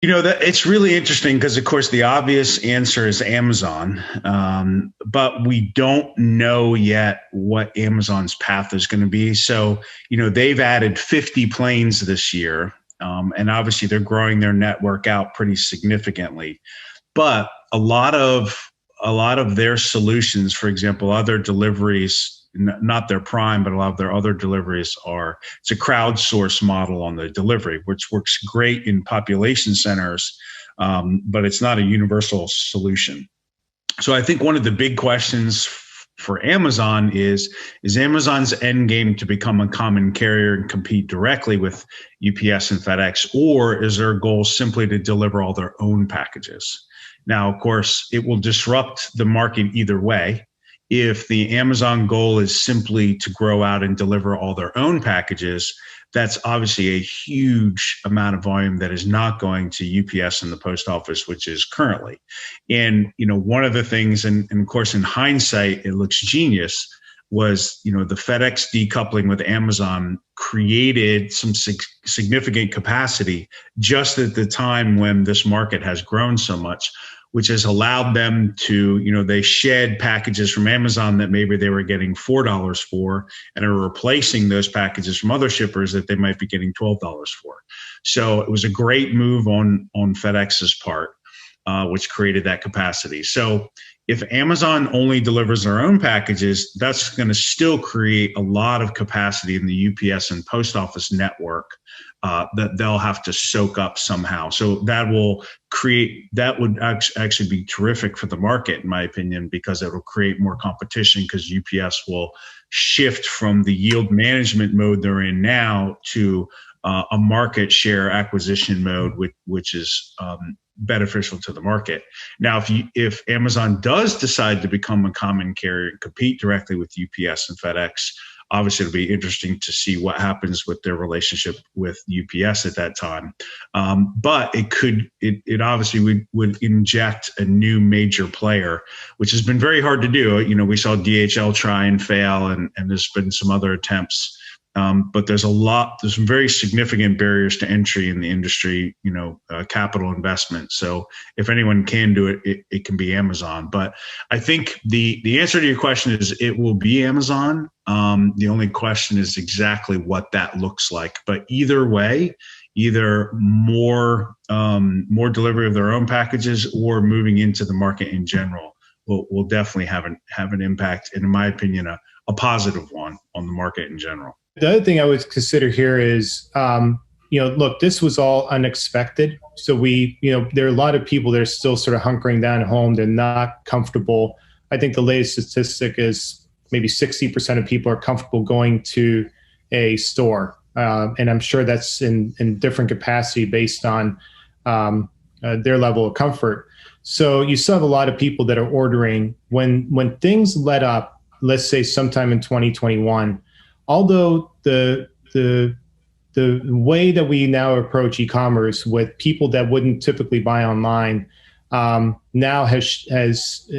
That it's really interesting because, of course, the obvious answer is Amazon, but we don't know yet what Amazon's path is going to be. So, they've added 50 planes this year, and obviously they're growing their network out pretty significantly. But a lot of their solutions, for example, other deliveries, not their prime, but a lot of their other deliveries it's a crowdsource model on the delivery, which works great in population centers, but it's not a universal solution. So I think one of the big questions for Amazon is Amazon's end game to become a common carrier and compete directly with UPS and FedEx, or is their goal simply to deliver all their own packages? Now, of course, it will disrupt the market either way. If the Amazon goal is simply to grow out and deliver all their own packages, that's obviously a huge amount of volume that is not going to UPS and the post office, which is currently. And, one of the things, and of course, in hindsight, it looks genius, was, the FedEx decoupling with Amazon created some significant capacity just at the time when this market has grown so much, which has allowed them to, they shed packages from Amazon that maybe they were getting $4 for and are replacing those packages from other shippers that they might be getting $12 for. So it was a great move on FedEx's part, which created that capacity. So if Amazon only delivers their own packages, that's going to still create a lot of capacity in the UPS and post office network that they'll have to soak up somehow. So that would actually be terrific for the market, in my opinion, because it will create more competition, because UPS will shift from the yield management mode they're in now to a market share acquisition mode, which is beneficial to the market. Now, if Amazon does decide to become a common carrier and compete directly with UPS and FedEx, obviously it'll be interesting to see what happens with their relationship with UPS at that time. But it obviously would inject a new major player, which has been very hard to do. We saw DHL try and fail, and there's been some other attempts. But there's some very significant barriers to entry in the industry, capital investment. So if anyone can do it, it can be Amazon. But I think the answer to your question is it will be Amazon. The only question is exactly what that looks like. But either way, either more delivery of their own packages or moving into the market in general will definitely have an impact, and in my opinion, a positive one on the market in general. The other thing I would consider here is, look, this was all unexpected. So there are a lot of people that are still sort of hunkering down at home. They're not comfortable. I think the latest statistic is maybe 60% of people are comfortable going to a store. And I'm sure that's in different capacity based on their level of comfort. So you still have a lot of people that are ordering. When things let up, let's say sometime in 2021, although the way that we now approach e-commerce with people that wouldn't typically buy online now has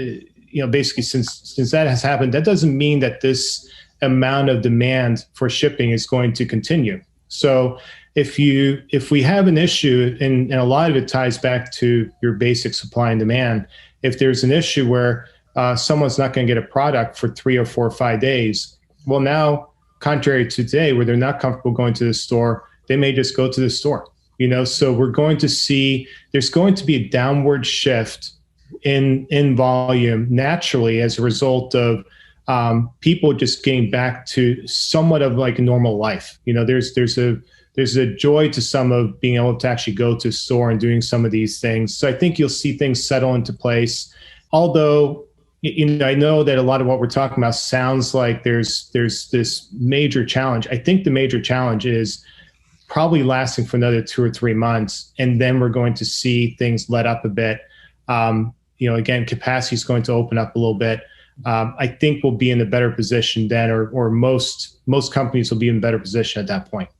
basically since that has happened, that doesn't mean that this amount of demand for shipping is going to continue. So if we have an issue, and a lot of it ties back to your basic supply and demand, if there's an issue where someone's not going to get a product for 3 or 4 or 5 days, well, now, contrary to today, where they're not comfortable going to the store, they may just go to the store. So we're going to see there's going to be a downward shift in volume naturally as a result of people just getting back to somewhat of like a normal life. There's a joy to some of being able to actually go to a store and doing some of these things. So I think you'll see things settle into place. Although, I know that a lot of what we're talking about sounds like there's this major challenge. I think the major challenge is probably lasting for another 2 or 3 months, and then we're going to see things let up a bit. Again, capacity is going to open up a little bit. I think we'll be in a better position then, or most companies will be in a better position at that point.